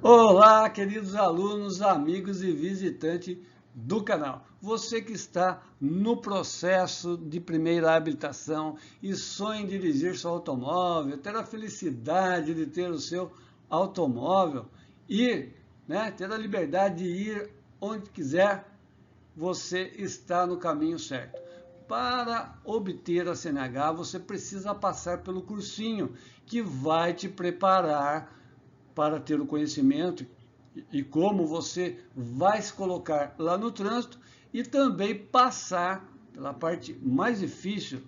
Olá, queridos alunos, amigos e visitantes do canal. Você que está no processo de primeira habilitação e sonha em dirigir seu automóvel, ter a felicidade de ter o seu automóvel e ter a liberdade de ir onde quiser, você está no caminho certo. Para obter a CNH, você precisa passar pelo cursinho que vai te preparar para ter o conhecimento e como você vai se colocar lá no trânsito e também passar pela parte mais difícil,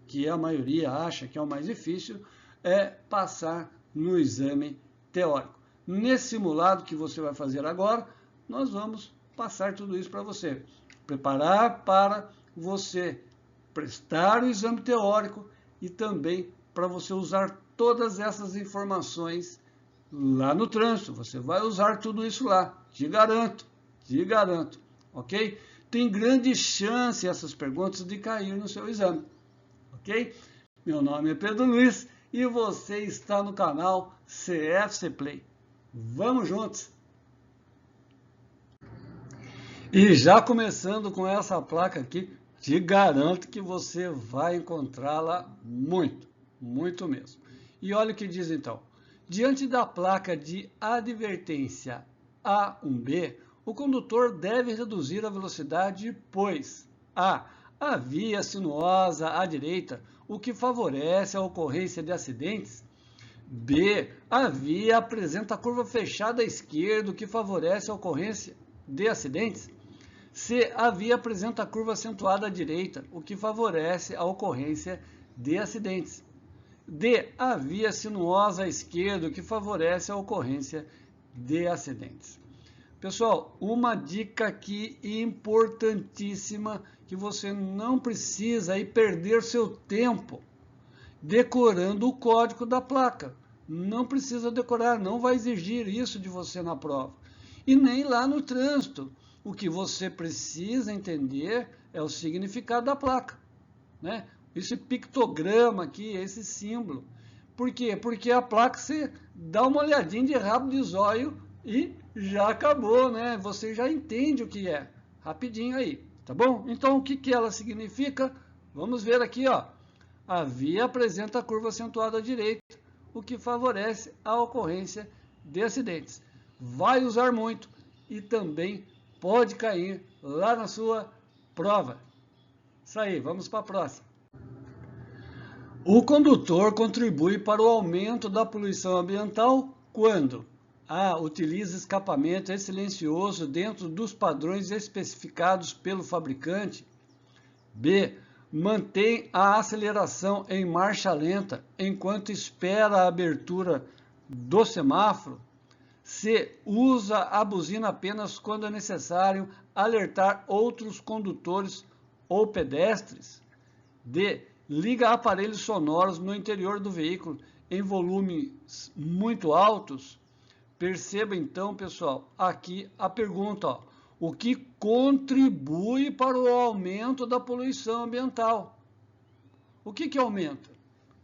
que a maioria acha que é o mais difícil, é passar no exame teórico. Nesse simulado que você vai fazer agora, nós vamos passar tudo isso para você. Preparar para você prestar o exame teórico e também para você usar todas essas informações lá no trânsito. Você vai usar tudo isso lá, te garanto, ok? Tem grande chance essas perguntas de cair no seu exame, ok? Meu nome é Pedro Luiz e você está no canal CFC Play. Vamos juntos! E já começando com essa placa aqui, te garanto que você vai encontrá-la muito mesmo. E olha o que diz então. Diante da placa de advertência A1B, o condutor deve reduzir a velocidade, pois a via sinuosa à direita, o que favorece a ocorrência de acidentes. B, a via apresenta curva fechada à esquerda, o que favorece a ocorrência de acidentes. C, a via apresenta curva acentuada à direita, o que favorece a ocorrência de acidentes. D, a via sinuosa à esquerda, o que favorece a ocorrência de acidentes. Pessoal, uma dica aqui importantíssima, que você não precisa aí perder seu tempo decorando o código da placa. Não precisa decorar, não vai exigir isso de você na prova. E nem lá no trânsito. O que você precisa entender é o significado da placa, né? Esse pictograma aqui, esse símbolo. Por quê? Porque a placa você dá uma olhadinha de rabo de zóio e já acabou, né? Você já entende o que é. Rapidinho aí, tá bom? Então, o que ela significa? Vamos ver aqui, ó. A via apresenta a curva acentuada à direita, o que favorece a ocorrência de acidentes. Vai usar muito e também pode cair lá na sua prova. Isso aí, vamos para a próxima. O condutor contribui para o aumento da poluição ambiental quando A. Utiliza escapamento silencioso dentro dos padrões especificados pelo fabricante. B. Mantém a aceleração em marcha lenta enquanto espera a abertura do semáforo. C. Usa a buzina apenas quando é necessário alertar outros condutores ou pedestres. D. Liga aparelhos sonoros no interior do veículo em volumes muito altos. Perceba então, pessoal, aqui a pergunta, ó, o que contribui para o aumento da poluição ambiental? O que aumenta?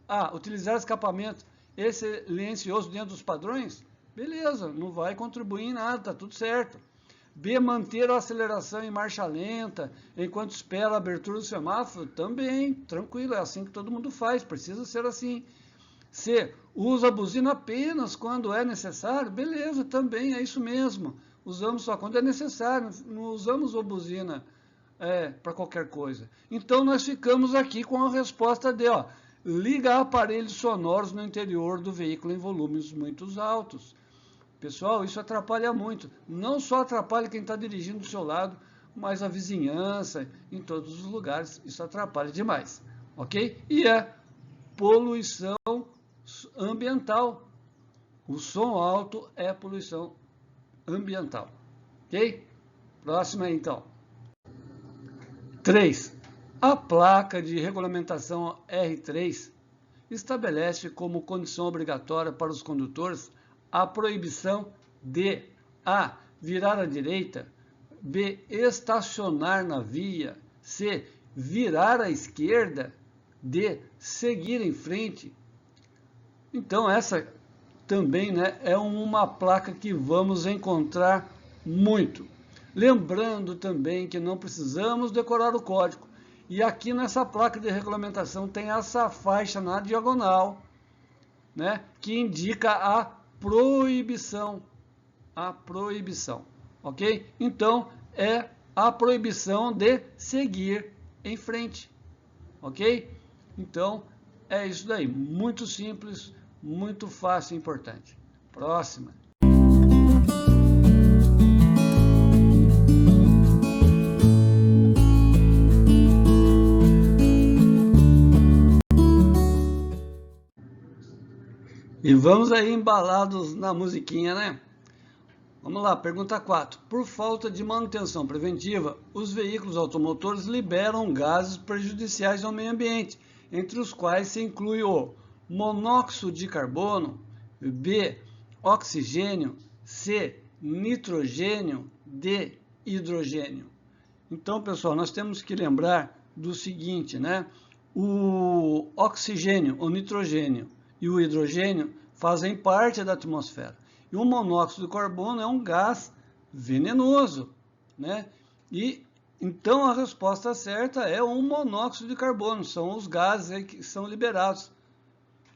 A. Utilizar escapamento silencioso dentro dos padrões? Beleza, não vai contribuir em nada, tá tudo certo. B, manter a aceleração em marcha lenta enquanto espera a abertura do semáforo? Também, tranquilo, é assim que todo mundo faz, precisa ser assim. C, usa a buzina apenas quando é necessário? Beleza, também é isso mesmo. Usamos só quando é necessário, não usamos a buzina para qualquer coisa. Então, nós ficamos aqui com a resposta D, ó. Liga aparelhos sonoros no interior do veículo em volumes muito altos. Pessoal, isso atrapalha muito. Não só atrapalha quem está dirigindo do seu lado, mas a vizinhança, em todos os lugares. Isso atrapalha demais, ok? E é poluição ambiental. O som alto é poluição ambiental, ok? Próxima aí, então. 3. A placa de regulamentação R3 estabelece como condição obrigatória para os condutores a proibição de A. Virar à direita, B. Estacionar na via, C. Virar à esquerda, D. Seguir em frente. Então, essa também, né, é uma placa que vamos encontrar muito. Lembrando também que não precisamos decorar o código. E aqui nessa placa de regulamentação tem essa faixa na diagonal, né, que indica a proibição. A proibição, ok? Então, é a proibição de seguir em frente, ok? Então, é isso daí. Muito simples, muito fácil e importante. Próxima. E vamos aí embalados na musiquinha, né? Vamos lá, pergunta 4. Por falta de manutenção preventiva, os veículos automotores liberam gases prejudiciais ao meio ambiente, entre os quais se inclui o monóxido de carbono, B, oxigênio, C, nitrogênio, D, hidrogênio. Então, pessoal, nós temos que lembrar do seguinte, né? O oxigênio, o nitrogênio e o hidrogênio fazem parte da atmosfera. E o monóxido de carbono é um gás venenoso, né? E então a resposta certa é o monóxido de carbono, são os gases que são liberados,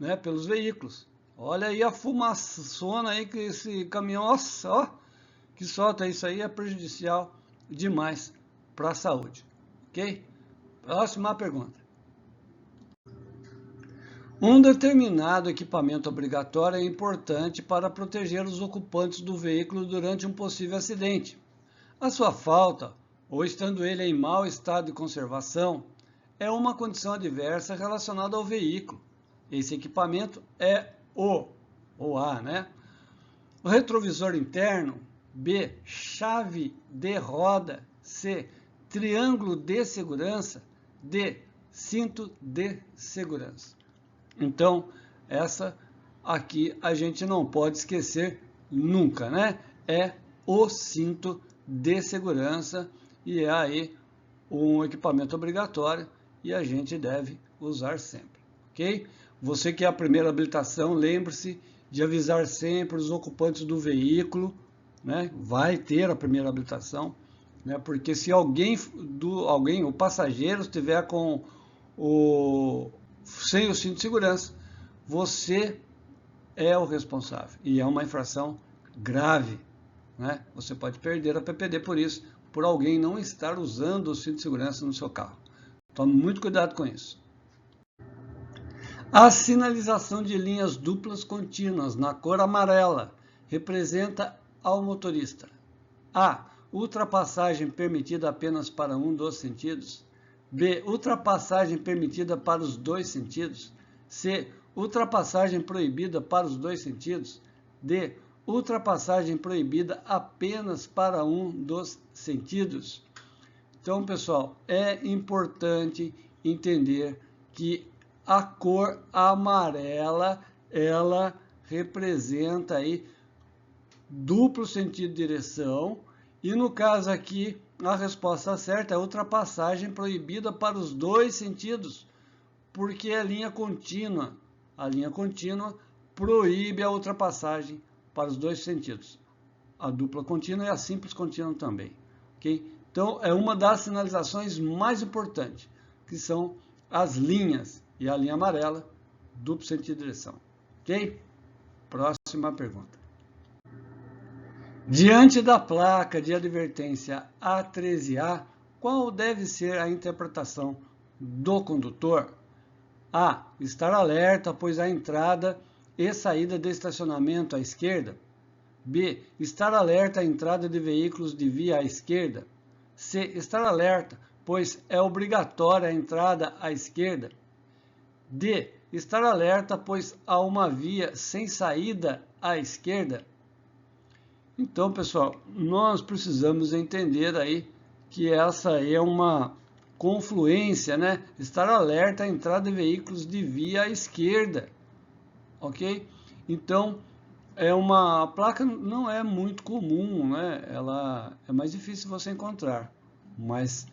né, pelos veículos. Olha aí a fumaçona aí que esse caminhão, nossa, ó, que solta, isso aí é prejudicial demais para a saúde, ok? Próxima pergunta. Um determinado equipamento obrigatório é importante para proteger os ocupantes do veículo durante um possível acidente. A sua falta, ou estando ele em mau estado de conservação, é uma condição adversa relacionada ao veículo. Esse equipamento é ou A, né? O retrovisor interno, B, chave de roda, C, triângulo de segurança, D, cinto de segurança. Então, essa aqui a gente não pode esquecer nunca, né? É o cinto de segurança e é aí um equipamento obrigatório e a gente deve usar sempre, ok? Você que é a primeira habilitação, lembre-se de avisar sempre os ocupantes do veículo, né? Vai ter a primeira habilitação, né? Porque se o passageiro estiver com sem o cinto de segurança, você é o responsável e é uma infração grave, né? Você pode perder a PPD por isso, por alguém não estar usando o cinto de segurança no seu carro. Tome muito cuidado com isso. A sinalização de linhas duplas contínuas na cor amarela representa ao motorista: A, ultrapassagem permitida apenas para um dos sentidos. B, ultrapassagem permitida para os dois sentidos. C, ultrapassagem proibida para os dois sentidos. D, ultrapassagem proibida apenas para um dos sentidos. Então, pessoal, é importante entender que a cor amarela, ela representa aí duplo sentido de direção. E no caso aqui, a resposta certa é ultrapassagem proibida para os dois sentidos, porque é linha contínua. A linha contínua proíbe a ultrapassagem para os dois sentidos. A dupla contínua e a simples contínua também, ok? Então, é uma das sinalizações mais importantes, que são as linhas e a linha amarela, duplo sentido de direção, ok? Próxima pergunta. Diante da placa de advertência A13A, qual deve ser a interpretação do condutor? A. Estar alerta, pois há entrada e saída de estacionamento à esquerda. B. Estar alerta à entrada de veículos de via à esquerda. C. Estar alerta, pois é obrigatória a entrada à esquerda. D. Estar alerta, pois há uma via sem saída à esquerda. Então, pessoal, nós precisamos entender aí que essa é uma confluência, né? Estar alerta à entrada de veículos de via à esquerda, ok? Então, a placa não é muito comum, né? Ela é mais difícil você encontrar, mas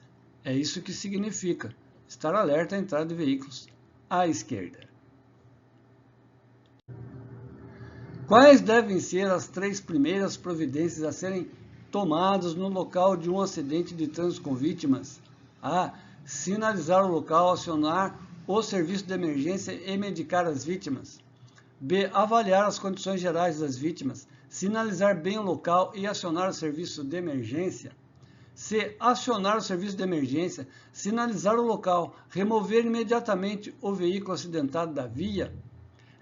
é isso que significa, estar alerta à entrada de veículos à esquerda. Quais devem ser as 3 primeiras providências a serem tomadas no local de um acidente de trânsito com vítimas? A. Sinalizar o local, acionar o serviço de emergência e medicar as vítimas. B. Avaliar as condições gerais das vítimas, sinalizar bem o local e acionar o serviço de emergência. C. Acionar o serviço de emergência, sinalizar o local, remover imediatamente o veículo acidentado da via.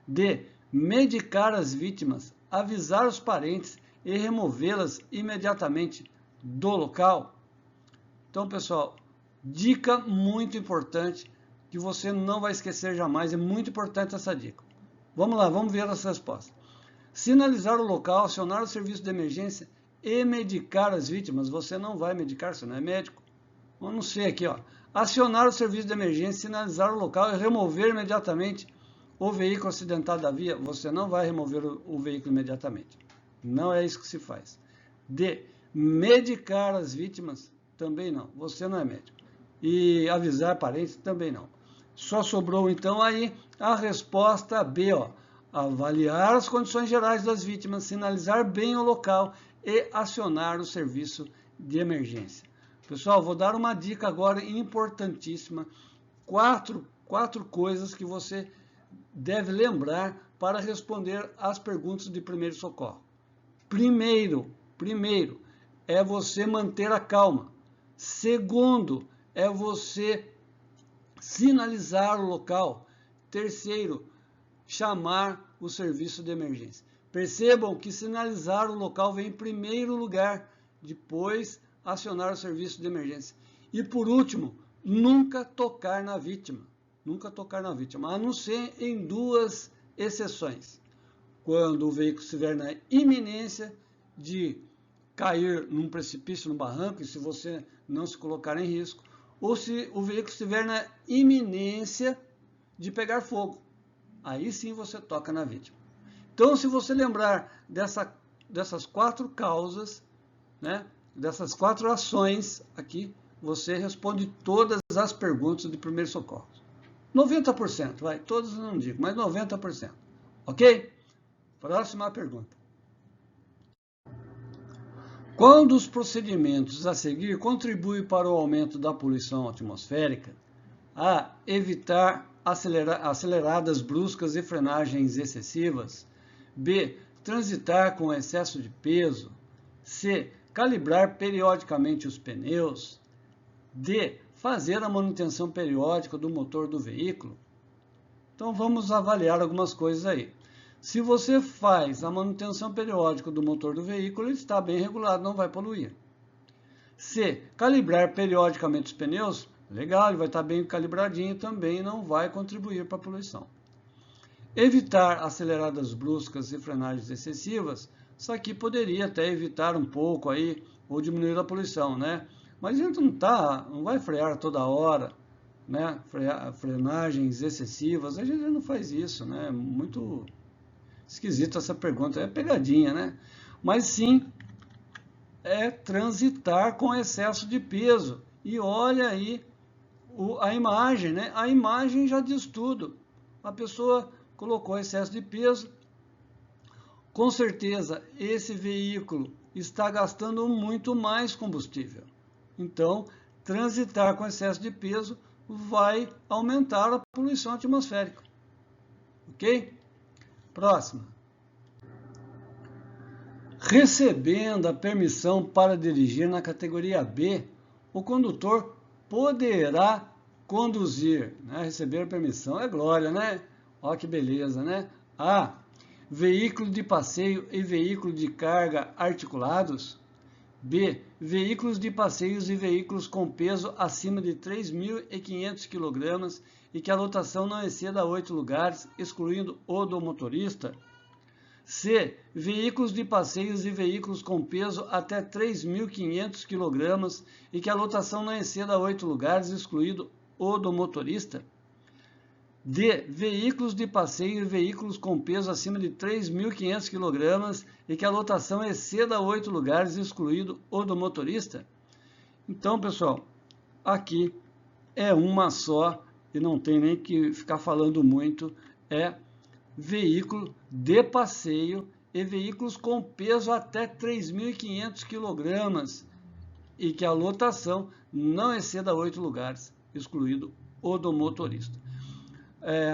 D. Medicar as vítimas, avisar os parentes e removê-las imediatamente do local. Então, pessoal, dica muito importante que você não vai esquecer jamais, é muito importante essa dica. Vamos lá, vamos ver as respostas. Sinalizar o local, acionar o serviço de emergência e medicar as vítimas. Você não vai medicar, você não é médico. Vamos ver aqui, ó. Acionar o serviço de emergência, sinalizar o local e remover imediatamente o veículo acidentado da via. Você não vai remover o veículo imediatamente. Não é isso que se faz. D. Medicar as vítimas. Também não. Você não é médico. E avisar parentes. Também não. Só sobrou então aí a resposta B, ó. Avaliar as condições gerais das vítimas, sinalizar bem o local e acionar o serviço de emergência. Pessoal, vou dar uma dica agora importantíssima. Quatro coisas que você deve lembrar para responder às perguntas de primeiro socorro. Primeiro é você manter a calma. Segundo, é você sinalizar o local. Terceiro, chamar o serviço de emergência. Percebam que sinalizar o local vem em primeiro lugar, depois acionar o serviço de emergência. E por último, nunca tocar na vítima. Nunca tocar na vítima, a não ser em 2 exceções. Quando o veículo estiver na iminência de cair num precipício, num barranco, e se você não se colocar em risco, ou se o veículo estiver na iminência de pegar fogo. Aí sim você toca na vítima. Então, se você lembrar dessas 4 causas, né, dessas 4 ações aqui, você responde todas as perguntas de primeiro socorro. 90%, vai, todos não digo, mas 90%. Ok? Próxima pergunta. Qual dos procedimentos a seguir contribui para o aumento da poluição atmosférica? A. Evitar aceleradas bruscas e frenagens excessivas. B. Transitar com excesso de peso. C. Calibrar periodicamente os pneus. D. Fazer a manutenção periódica do motor do veículo. Então vamos avaliar algumas coisas aí. Se você faz a manutenção periódica do motor do veículo, ele está bem regulado, não vai poluir. C. Calibrar periodicamente os pneus. Legal, ele vai estar bem calibradinho, também não vai contribuir para a poluição. Evitar aceleradas bruscas e frenagens excessivas. Isso aqui poderia até evitar um pouco aí, ou diminuir a poluição, né? Mas a gente não vai frear toda hora, né? Frenagens excessivas, a gente não faz isso, né? Muito esquisito essa pergunta, é pegadinha, né? Mas sim, é transitar com excesso de peso. E olha aí a imagem, né? A imagem já diz tudo. A pessoa colocou excesso de peso. Com certeza, esse veículo está gastando muito mais combustível. Então, transitar com excesso de peso vai aumentar a poluição atmosférica. Ok? Próxima. Recebendo a permissão para dirigir na categoria B, o condutor poderá conduzir, né? Receber a permissão é glória, né? Olha que beleza, né? A. Veículo de passeio e veículo de carga articulados. B. Veículos de passeios e veículos com peso acima de 3.500 kg e que a lotação não exceda 8 lugares, excluindo o do motorista. C. Veículos de passeios e veículos com peso até 3.500 kg e que a lotação não exceda 8 lugares, excluído o do motorista. D. Veículos de passeio e veículos com peso acima de 3.500 kg e que a lotação exceda 8 lugares, excluído o do motorista. Então, pessoal, aqui é uma só e não tem nem que ficar falando muito, é veículo de passeio e veículos com peso até 3.500 kg e que a lotação não exceda 8 lugares, excluído o do motorista.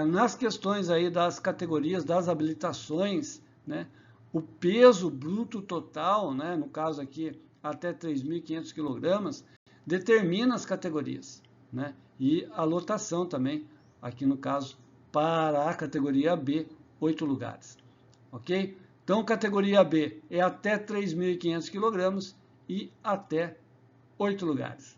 Nas questões aí das categorias das habilitações, né, o peso bruto total, né, no caso aqui até 3.500 kg, determina as categorias, né, e a lotação também, aqui no caso, para a categoria B, 8 lugares. Ok? Então, categoria B é até 3.500 kg e até 8 lugares.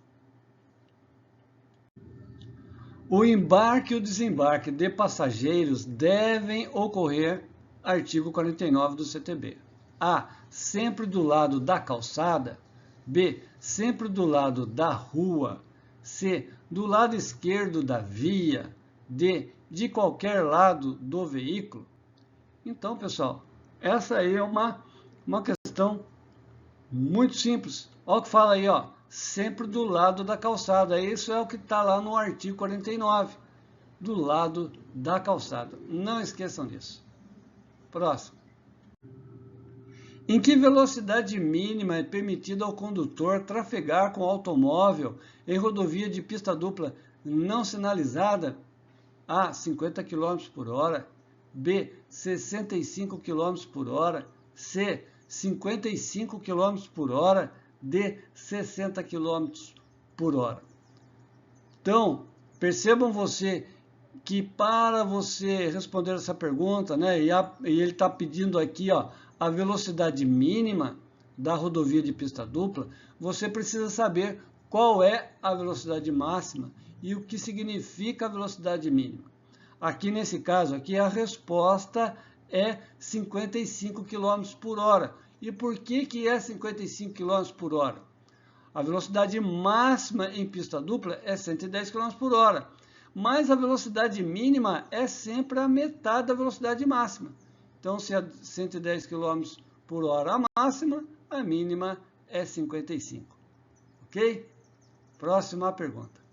O embarque e o desembarque de passageiros devem ocorrer, artigo 49 do CTB. A. Sempre do lado da calçada. B. Sempre do lado da rua. C. Do lado esquerdo da via. D. De qualquer lado do veículo. Então, pessoal, essa aí é uma questão muito simples. Olha o que fala aí, ó. Sempre do lado da calçada. Isso é o que está lá no artigo 49. Do lado da calçada. Não esqueçam disso. Próximo. Em que velocidade mínima é permitido ao condutor trafegar com o automóvel em rodovia de pista dupla não sinalizada? A. 50 km por hora. B. 65 km por hora. C. 55 km por hora. D. 60 km por hora. Então, percebam você que para você responder essa pergunta, né, e ele está pedindo aqui, ó, a velocidade mínima da rodovia de pista dupla, você precisa saber qual é a velocidade máxima e o que significa a velocidade mínima. Aqui nesse caso, aqui a resposta é 55 km por hora. E por que é 55 km por hora? A velocidade máxima em pista dupla é 110 km por hora. Mas a velocidade mínima é sempre a metade da velocidade máxima. Então, se é 110 km por hora a máxima, a mínima é 55. Ok? Próxima pergunta.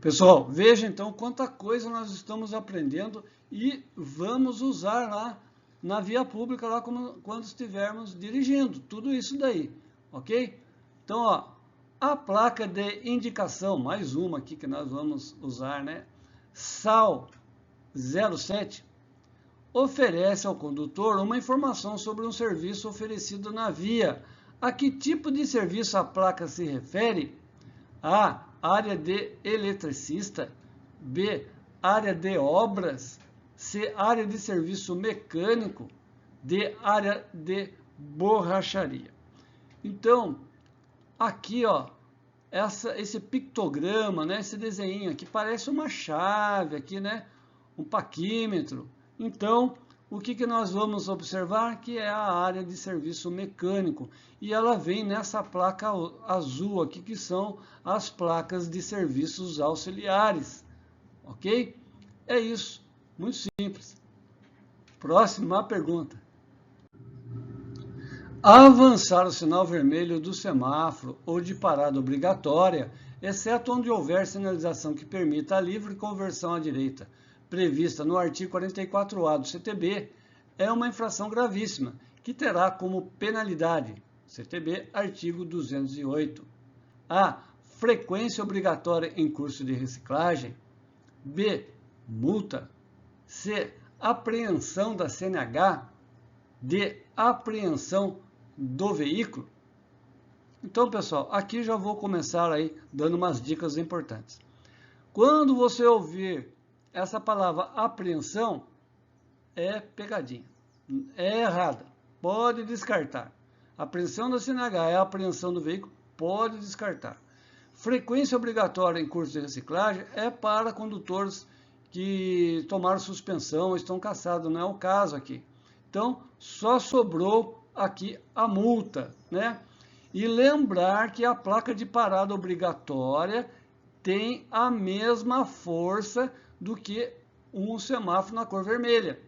Pessoal, veja então quanta coisa nós estamos aprendendo e vamos usar lá na via pública, lá quando estivermos dirigindo. Tudo isso daí, ok? Então, ó, a placa de indicação, mais uma aqui que nós vamos usar, né? SAL 07, oferece ao condutor uma informação sobre um serviço oferecido na via. A que tipo de serviço a placa se refere? A. Área de eletricista. B. Área de obras. C. Área de serviço mecânico. D. Área de borracharia. Então, aqui, ó, esse pictograma, né, esse desenho aqui parece uma chave aqui, né, um paquímetro. Então, o que nós vamos observar? Que é a área de serviço mecânico. E ela vem nessa placa azul aqui, que são as placas de serviços auxiliares. Ok? É isso. Muito simples. Próxima pergunta. Avançar o sinal vermelho do semáforo ou de parada obrigatória, exceto onde houver sinalização que permita a livre conversão à direita, prevista no artigo 44A do CTB, é uma infração gravíssima, que terá como penalidade, CTB, artigo 208, A. Frequência obrigatória em curso de reciclagem. B. Multa. C. Apreensão da CNH. D. Apreensão do veículo. Então, pessoal, aqui já vou começar aí dando umas dicas importantes. Quando você ouvir essa palavra apreensão, é pegadinha, é errada, pode descartar. Apreensão da CNH é a apreensão do veículo, pode descartar. Frequência obrigatória em curso de reciclagem é para condutores que tomaram suspensão ou estão cassados, não é o caso aqui. Então, só sobrou aqui a multa, né? E lembrar que a placa de parada obrigatória tem a mesma força do que um semáforo na cor vermelha,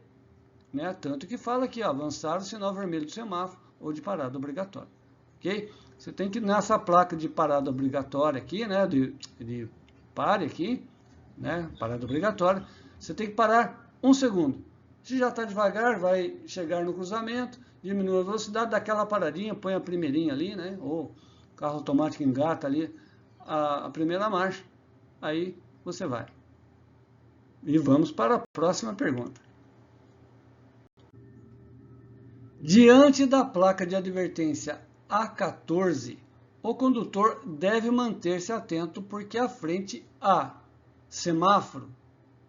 né? Tanto que fala aqui, ó, avançar o sinal vermelho do semáforo ou de parada obrigatória, ok? Você tem que, nessa placa de parada obrigatória aqui, né, de pare aqui, né, parada obrigatória, você tem que parar 1 segundo. Se já está devagar, vai chegar no cruzamento, diminui a velocidade, dá aquela paradinha, põe a primeirinha ali, né? Ou carro automático engata ali a primeira marcha, aí você vai. E vamos para a próxima pergunta. Diante da placa de advertência A14, o condutor deve manter-se atento porque à frente A, semáforo,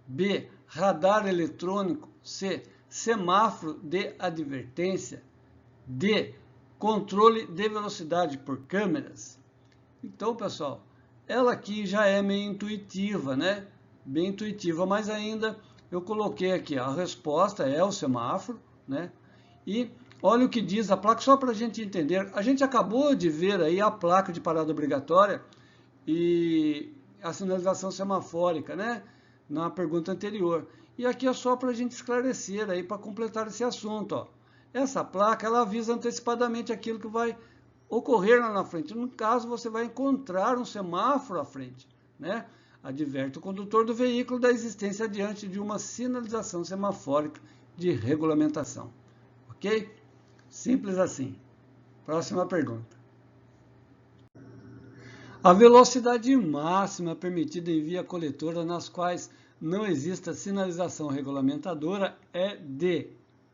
B, radar eletrônico, C, semáforo de advertência, D, controle de velocidade por câmeras. Então, pessoal, ela aqui já é meio intuitiva, né? Bem intuitiva, mas ainda eu coloquei aqui, a resposta é o semáforo, né? E olha o que diz a placa, só para a gente entender. A gente acabou de ver aí a placa de parada obrigatória e a sinalização semafórica, né? Na pergunta anterior. E aqui é só para a gente esclarecer aí, para completar esse assunto, ó. Essa placa, ela avisa antecipadamente aquilo que vai ocorrer lá na frente. No caso, você vai encontrar um semáforo à frente, né? Adverte o condutor do veículo da existência diante de uma sinalização semafórica de regulamentação. Ok? Simples assim. Próxima pergunta. A velocidade máxima permitida em via coletora nas quais não exista sinalização regulamentadora é de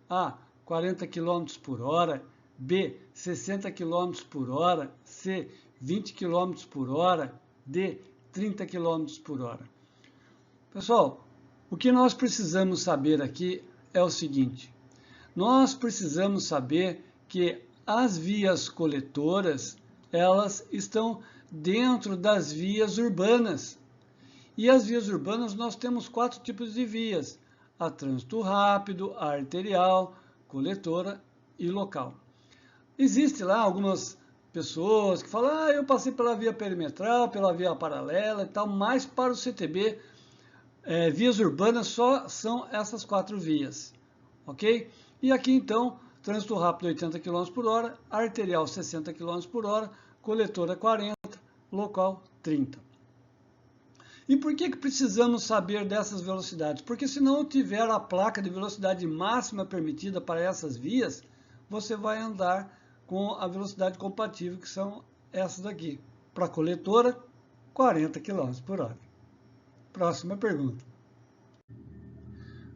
A, 40 km por hora, B, 60 km por hora, C, 20 km por hora, D, 30 km por hora. Pessoal, o que nós precisamos saber aqui é o seguinte: nós precisamos saber que as vias coletoras, elas estão dentro das vias urbanas. E as vias urbanas nós temos 4 tipos de vias: a trânsito rápido, a arterial, coletora e local. Existe lá algumas pessoas que falam, eu passei pela via perimetral, pela via paralela e tal, mas para o CTB, vias urbanas só são essas 4 vias, ok? E aqui então, trânsito rápido 80 km por hora, arterial 60 km por hora, coletora 40, local 30. E por que precisamos saber dessas velocidades? Porque se não tiver a placa de velocidade máxima permitida para essas vias, você vai andar com a velocidade compatível, que são essas daqui. Para a coletora, 40 km por hora. Próxima pergunta.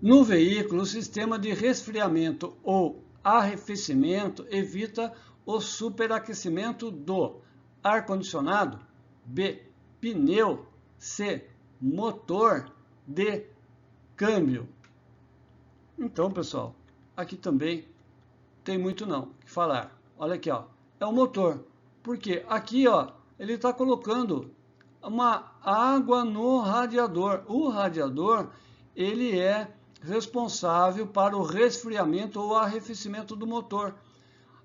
No veículo, o sistema de resfriamento ou arrefecimento evita o superaquecimento do ar-condicionado, B, pneu, C, motor, D, câmbio. Então, pessoal, aqui também tem muito não o que falar. Olha aqui, ó, é o motor. Porque aqui, ó, ele está colocando uma água no radiador. O radiador, ele é responsável para o resfriamento ou arrefecimento do motor.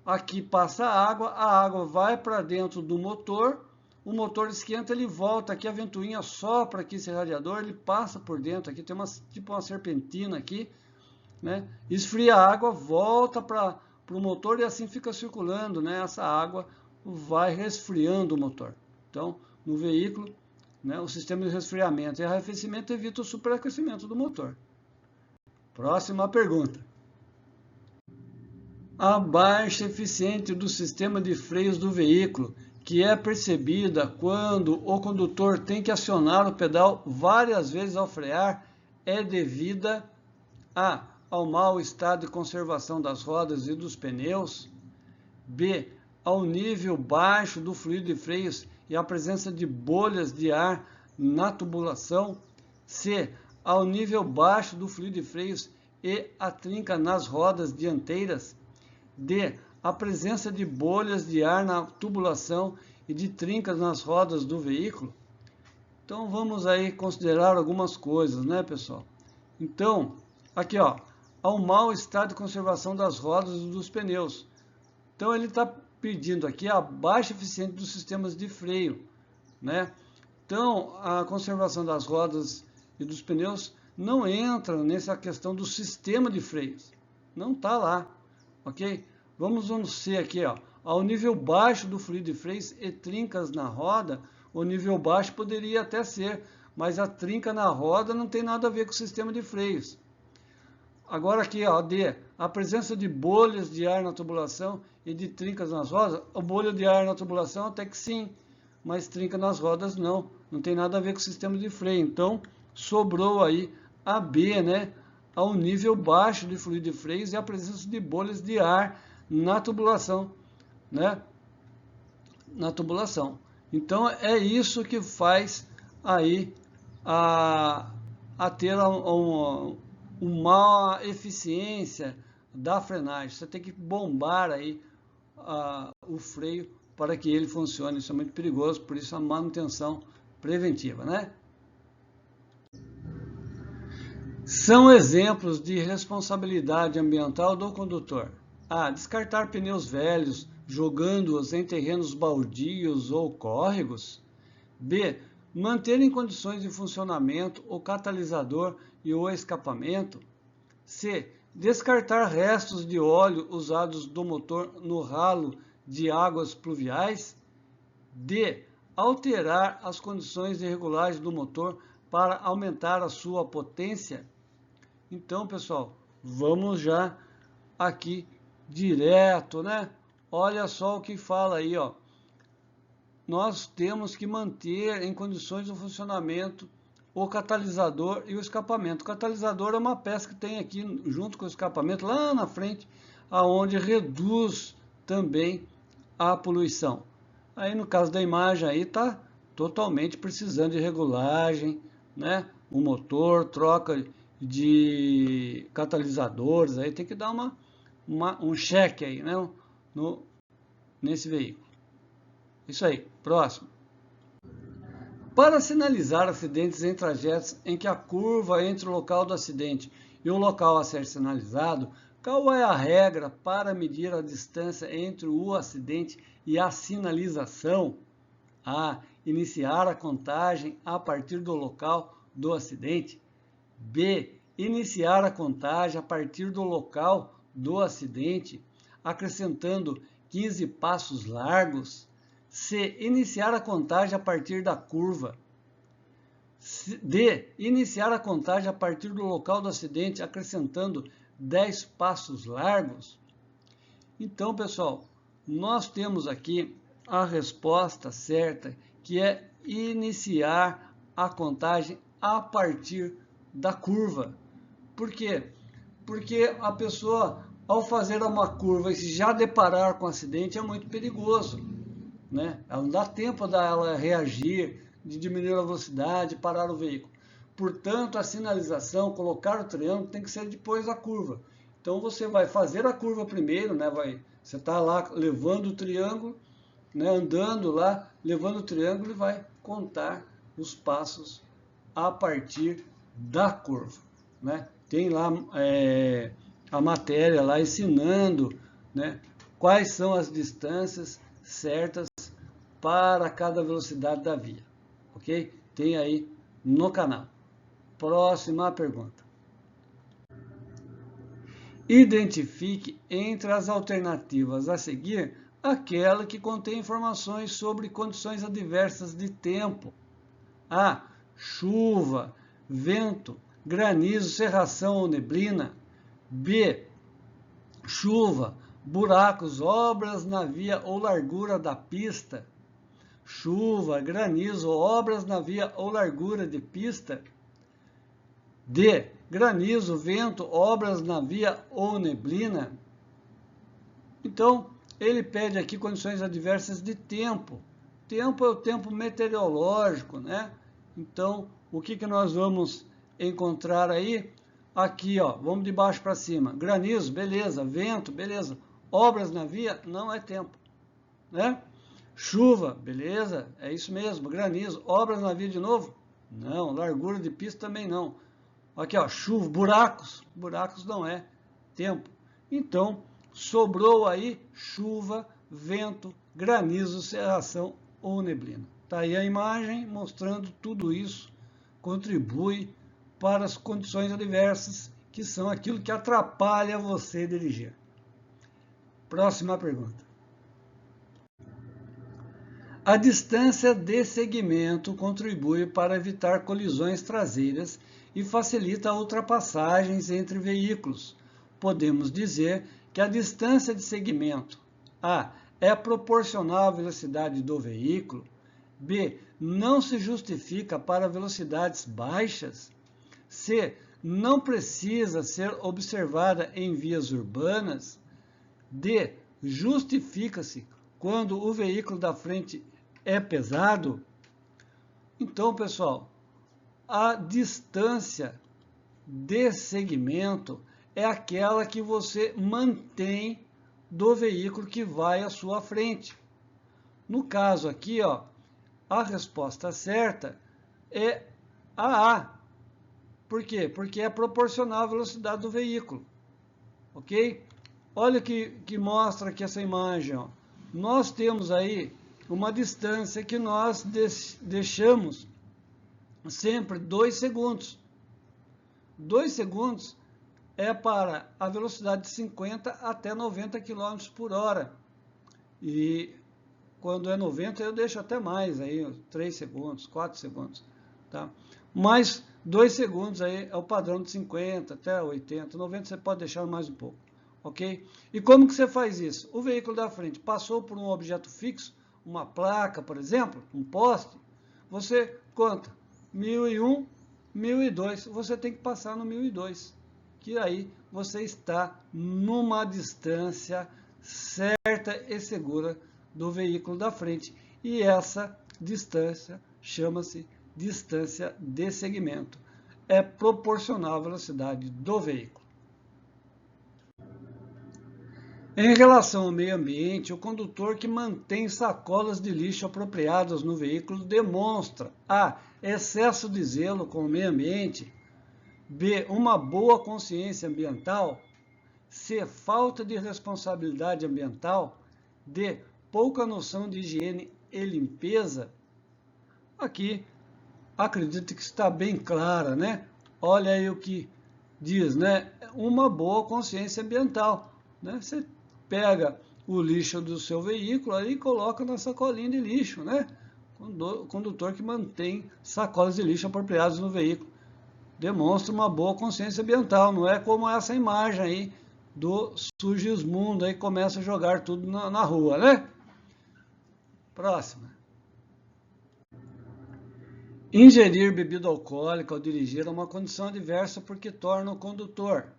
Aqui passa a água vai para dentro do motor, o motor esquenta, ele volta aqui, a ventoinha sopra aqui esse radiador, ele passa por dentro, aqui tem tipo uma serpentina aqui, né? Esfria a água, volta para o motor e assim fica circulando, né? Essa água vai resfriando o motor. Então, no veículo, né, o sistema de resfriamento e arrefecimento evita o superaquecimento do motor. Próxima pergunta. A baixa eficiência do sistema de freios do veículo, que é percebida quando o condutor tem que acionar o pedal várias vezes ao frear, é devida A, ao mau estado de conservação das rodas e dos pneus, B, ao nível baixo do fluido de freios e à presença de bolhas de ar na tubulação, C, ao nível baixo do fluido de freios e a trinca nas rodas dianteiras, D, a presença de bolhas de ar na tubulação e de trincas nas rodas do veículo. Então vamos aí considerar algumas coisas, né, pessoal? Então, aqui ó, ao mau estado de conservação das rodas e dos pneus. Então ele está pedindo aqui a baixa eficiência dos sistemas de freio, né? Então a conservação das rodas e dos pneus não entra nessa questão do sistema de freios, não está lá, ok? Vamos no C aqui, ó, ao nível baixo do fluido de freios e trincas na roda, o nível baixo poderia até ser, mas a trinca na roda não tem nada a ver com o sistema de freios. Agora aqui, ó, D, a presença de bolhas de ar na tubulação e de trincas nas rodas. O bolha de ar na tubulação até que sim, mas trinca nas rodas não. Não tem nada a ver com o sistema de freio. Então, sobrou aí a B, né? Ao nível baixo de fluido de freios e a presença de bolhas de ar na tubulação, né? Na tubulação. Então, é isso que faz aí a ter uma eficiência da frenagem. Você tem que bombar aí o freio para que ele funcione. Isso é muito perigoso, por isso a manutenção preventiva, né? São exemplos de responsabilidade ambiental do condutor. A. Descartar pneus velhos, jogando-os em terrenos baldios ou córregos. B. Manter em condições de funcionamento o catalisador e o escapamento. C. Descartar restos de óleo usados do motor no ralo de águas pluviais. D. Alterar as condições de regulagem do motor para aumentar a sua potência. Então, pessoal, vamos já aqui direto, né? Olha só o que fala aí, ó. Nós temos que manter em condições de funcionamento o catalisador e o escapamento. O catalisador é uma peça que tem aqui junto com o escapamento lá na frente, aonde reduz também a poluição. Aí no caso da imagem aí tá totalmente precisando de regulagem, né? O motor, troca de catalisadores, aí tem que dar um cheque aí, né? Nesse veículo. Isso aí, próximo. Para sinalizar acidentes em trajetos em que a curva entre o local do acidente e o local a ser sinalizado, qual é a regra para medir a distância entre o acidente e a sinalização? A. Iniciar a contagem a partir do local do acidente. B. Iniciar a contagem a partir do local do acidente, acrescentando 15 passos largos. C. Iniciar a contagem a partir da curva. D. Iniciar a contagem a partir do local do acidente, acrescentando 10 passos largos. Então, pessoal, nós temos aqui a resposta certa, que é iniciar a contagem a partir da curva. Por quê? Porque a pessoa, ao fazer uma curva e se já deparar com um acidente, é muito perigoso, né? Ela não dá tempo dela reagir, de diminuir a velocidade, parar o veículo. Portanto, a sinalização, colocar o triângulo, tem que ser depois da curva. Então, você vai fazer a curva primeiro, né? Você está lá levando o triângulo, né? Andando lá, levando o triângulo e vai contar os passos a partir da curva, né? Tem lá a matéria lá ensinando, né? Quais são as distâncias certas para cada velocidade da via, ok? Tem aí no canal. Próxima pergunta. Identifique entre as alternativas a seguir aquela que contém informações sobre condições adversas de tempo. A. Chuva, vento, granizo, cerração ou neblina. B. Chuva, buracos, obras na via ou largura da pista. Chuva, granizo, obras na via ou largura de pista. D. Granizo, vento, obras na via ou neblina. Então, ele pede aqui condições adversas de tempo. Tempo é o tempo meteorológico, né? Então, o que nós vamos encontrar aí? Aqui, ó, vamos de baixo para cima. Granizo, beleza. Vento, beleza. Obras na via, não é tempo, né? Chuva, beleza, é isso mesmo. Granizo, obras na via de novo? Não. Largura de pista também não. Aqui, ó, chuva, buracos não é tempo. Então, sobrou aí chuva, vento, granizo, cerração ou neblina. Tá aí a imagem mostrando tudo isso contribui para as condições adversas, que são aquilo que atrapalha você dirigir. Próxima pergunta. A distância de segmento contribui para evitar colisões traseiras e facilita ultrapassagens entre veículos. Podemos dizer que a distância de segmento A é proporcional à velocidade do veículo, B não se justifica para velocidades baixas, C não precisa ser observada em vias urbanas, D justifica-se quando o veículo da frente é pesado. Então, pessoal, a distância de segmento é aquela que você mantém do veículo que vai à sua frente. No caso aqui, ó, a resposta certa é a A. Por quê? Porque é proporcional à velocidade do veículo. Ok? Olha que mostra aqui essa imagem. Ó. Nós temos aí uma distância que nós deixamos sempre 2 segundos. 2 segundos é para a velocidade de 50 até 90 km por hora. E quando é 90 eu deixo até mais, aí 3 segundos, 4 segundos. Tá? Mas 2 segundos aí é o padrão de 50 até 80, 90 você pode deixar mais um pouco. Ok? E como que você faz isso? O veículo da frente passou por um objeto fixo, uma placa, por exemplo, um poste, você conta 1001, 1002, você tem que passar no 1002, que aí você está numa distância certa e segura do veículo da frente. E essa distância chama-se distância de segmento. É proporcional à velocidade do veículo. Em relação ao meio ambiente, o condutor que mantém sacolas de lixo apropriadas no veículo demonstra A. Excesso de zelo com o meio ambiente, B. Uma boa consciência ambiental, C. Falta de responsabilidade ambiental, D. Pouca noção de higiene e limpeza. Aqui, acredito que está bem clara, né? Olha aí o que diz, né? Uma boa consciência ambiental, né? Você pega o lixo do seu veículo aí e coloca na sacolinha de lixo, né? Condutor que mantém sacolas de lixo apropriadas no veículo demonstra uma boa consciência ambiental, não é como essa imagem aí do Sugismundo aí começa a jogar tudo na rua, né? Próxima. Ingerir bebida alcoólica ao dirigir é uma condição adversa porque torna o condutor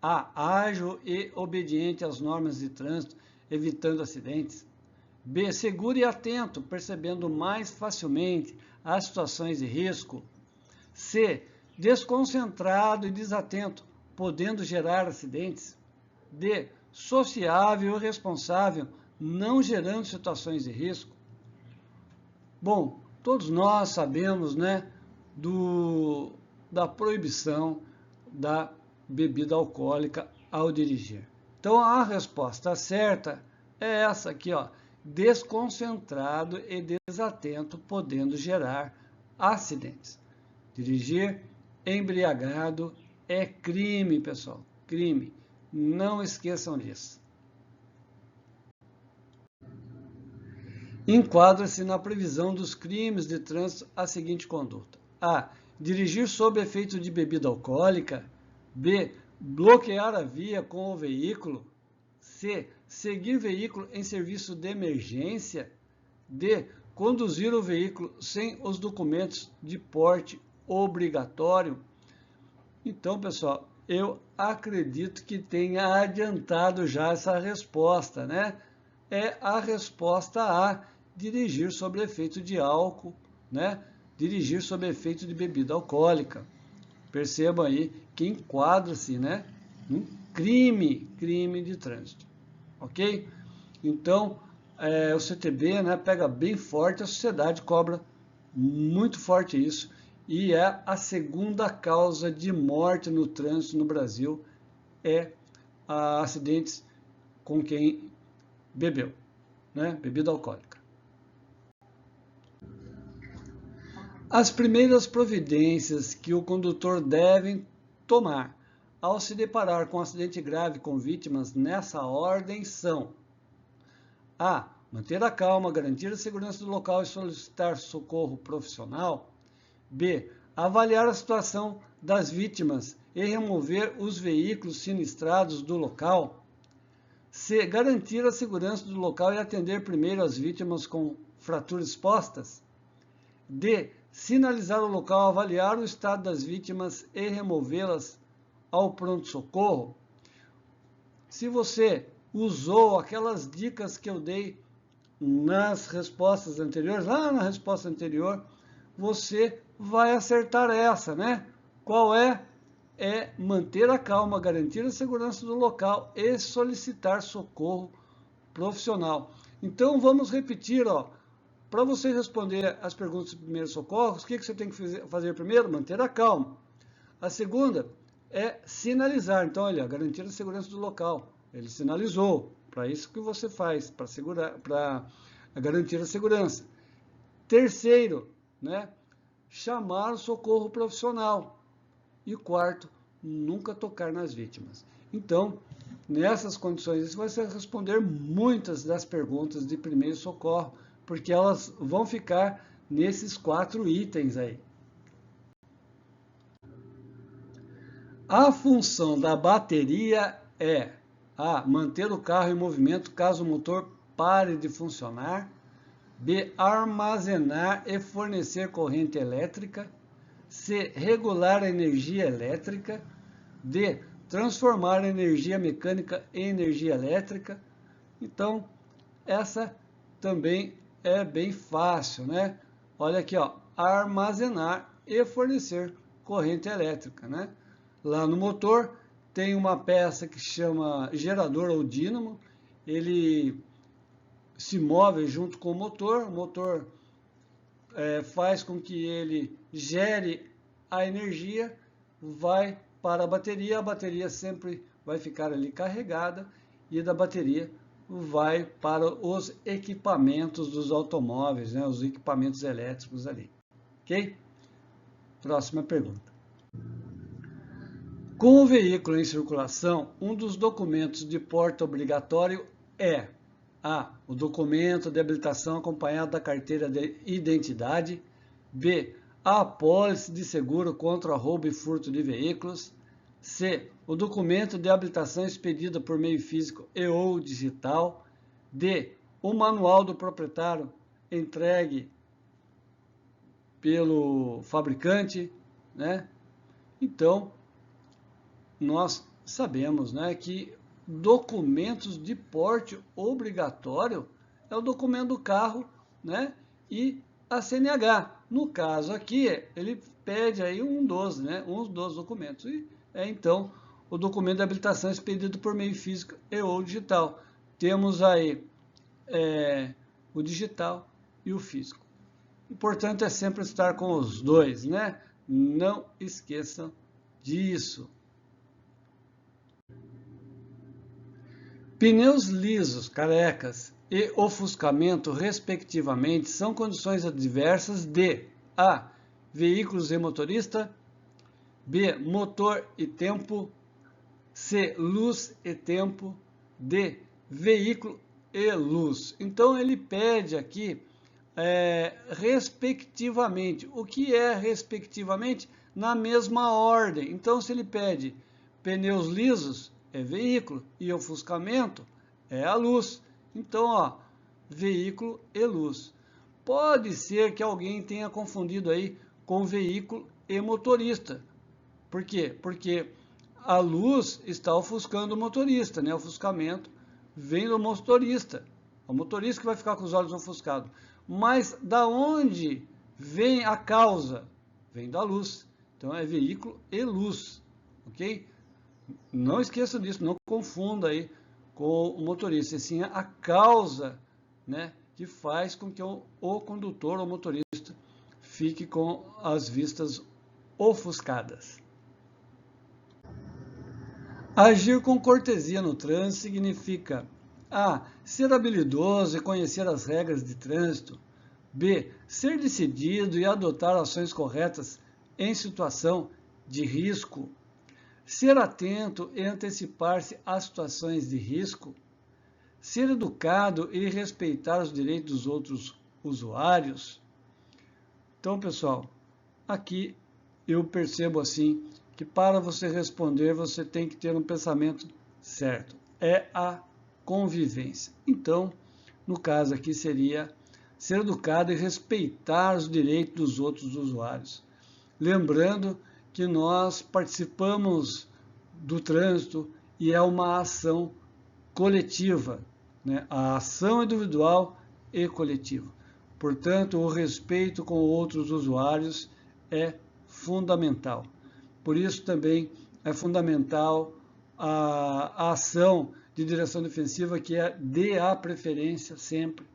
A. Ágil e obediente às normas de trânsito, evitando acidentes. B. Seguro e atento, percebendo mais facilmente as situações de risco. C. Desconcentrado e desatento, podendo gerar acidentes. D. Sociável e responsável, não gerando situações de risco. Bom, todos nós sabemos, né, da proibição da bebida alcoólica ao dirigir. Então, a resposta certa é essa aqui, ó, desconcentrado e desatento, podendo gerar acidentes. Dirigir embriagado é crime, pessoal, crime. Não esqueçam disso. Enquadra-se na previsão dos crimes de trânsito a seguinte conduta. A. Dirigir sob efeito de bebida alcoólica. B. Bloquear a via com o veículo. C. Seguir veículo em serviço de emergência. D. Conduzir o veículo sem os documentos de porte obrigatório. Então, pessoal, eu acredito que tenha adiantado já essa resposta, né? É a resposta A, dirigir sob efeito de álcool, né? Dirigir sob efeito de bebida alcoólica. Percebam aí que enquadra-se, né, um crime de trânsito, ok? Então, o CTB, né, pega bem forte, a sociedade cobra muito forte isso, e é a segunda causa de morte no trânsito no Brasil, acidentes com quem bebeu, né, bebida alcoólica. As primeiras providências que o condutor deve tomar ao se deparar com um acidente grave com vítimas nessa ordem são: A. manter a calma, garantir a segurança do local e solicitar socorro profissional. B, avaliar a situação das vítimas e remover os veículos sinistrados do local. C, garantir a segurança do local e atender primeiro as vítimas com fraturas expostas. D, sinalizar o local, avaliar o estado das vítimas e removê-las ao pronto-socorro. Se você usou aquelas dicas que eu dei nas respostas anteriores, lá na resposta anterior, você vai acertar essa, né? Qual é? É manter a calma, garantir a segurança do local e solicitar socorro profissional. Então, vamos repetir, ó. Para você responder as perguntas de primeiros socorros, o que você tem que fazer primeiro? Manter a calma. A segunda é sinalizar. Então, olha, garantir a segurança do local. Ele sinalizou. Para isso que você faz, para garantir a segurança. Terceiro, né? Chamar o socorro profissional. E quarto, nunca tocar nas vítimas. Então, nessas condições, você vai responder muitas das perguntas de primeiro socorro, porque elas vão ficar nesses 4 itens aí. A função da bateria é A, manter o carro em movimento caso o motor pare de funcionar. B, armazenar e fornecer corrente elétrica. C, regular a energia elétrica. D, transformar a energia mecânica em energia elétrica. Então, essa também é bem fácil, né? Olha aqui, ó, armazenar e fornecer corrente elétrica, né? Lá no motor tem uma peça que chama gerador ou dínamo, ele se move junto com o motor faz com que ele gere a energia, vai para a bateria sempre vai ficar ali carregada e da bateria vai para os equipamentos dos automóveis, né, os equipamentos elétricos ali. Ok? Próxima pergunta. Com o veículo em circulação, um dos documentos de porte obrigatório é A, o documento de habilitação acompanhado da carteira de identidade. B, a apólice de seguro contra roubo e furto de veículos. C, o documento de habilitação expedido por meio físico e ou digital. D, o manual do proprietário entregue pelo fabricante, né? Então, nós sabemos, né, que documentos de porte obrigatório é o documento do carro, né, e a CNH. No caso aqui, ele pede aí um dos documentos. E então o documento de habilitação expedido por meio físico e ou digital. Temos aí o digital e o físico. O importante é sempre estar com os dois, né? Não esqueçam disso. Pneus lisos, carecas e ofuscamento, respectivamente, são condições adversas de A, veículos e motorista. B, motor e tempo. C, luz e tempo. D, veículo e luz. Então, ele pede aqui, respectivamente. O que é respectivamente? Na mesma ordem. Então, se ele pede pneus lisos, é veículo, e ofuscamento é a luz. Então, ó, veículo e luz. Pode ser que alguém tenha confundido aí com veículo e motorista. Por quê? Porque a luz está ofuscando o motorista, né? O ofuscamento vem do motorista. É o motorista que vai ficar com os olhos ofuscados. Mas da onde vem a causa? Vem da luz. Então é veículo e luz, ok? Não esqueça disso, não confunda aí com o motorista, e sim a causa, né, que faz com que o condutor ou motorista fique com as vistas ofuscadas. Agir com cortesia no trânsito significa A, ser habilidoso e conhecer as regras de trânsito. B, ser decidido e adotar ações corretas em situação de risco. Ser atento e antecipar-se a situações de risco. ser educado e respeitar os direitos dos outros usuários. Então, pessoal, aqui eu percebo assim que para você responder você tem que ter um pensamento certo. É a convivência. Então, no caso aqui seria ser educado e respeitar os direitos dos outros usuários. Lembrando que nós participamos do trânsito e é uma ação coletiva, né? A ação individual e coletiva. Portanto, o respeito com outros usuários é fundamental. Por isso também é fundamental a ação de direção defensiva, que é dê a preferência sempre,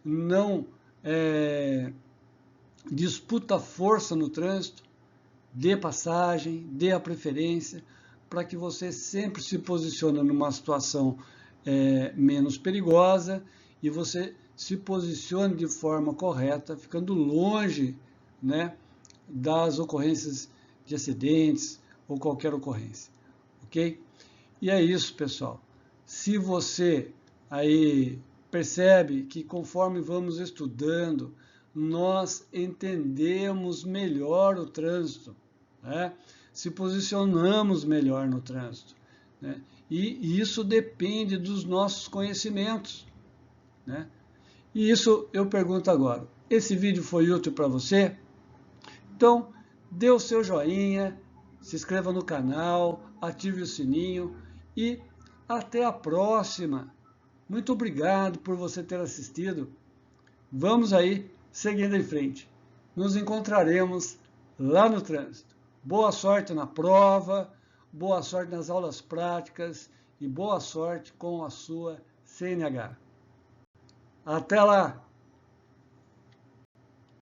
não disputa força no trânsito, dê passagem, dê a preferência, para que você sempre se posicione numa situação menos perigosa e você se posicione de forma correta, ficando longe, né, das ocorrências de acidentes ou qualquer ocorrência, ok? E é isso, pessoal. Se você aí percebe que conforme vamos estudando, nós entendemos melhor o trânsito, né? Se posicionamos melhor no trânsito, né? E isso depende dos nossos conhecimentos, né? E isso eu pergunto agora, esse vídeo foi útil para você? Então, dê o seu joinha, se inscreva no canal, ative o sininho e até a próxima. Muito obrigado por você ter assistido. Vamos aí, seguindo em frente. Nos encontraremos lá no trânsito. Boa sorte na prova, boa sorte nas aulas práticas e boa sorte com a sua CNH. Até lá!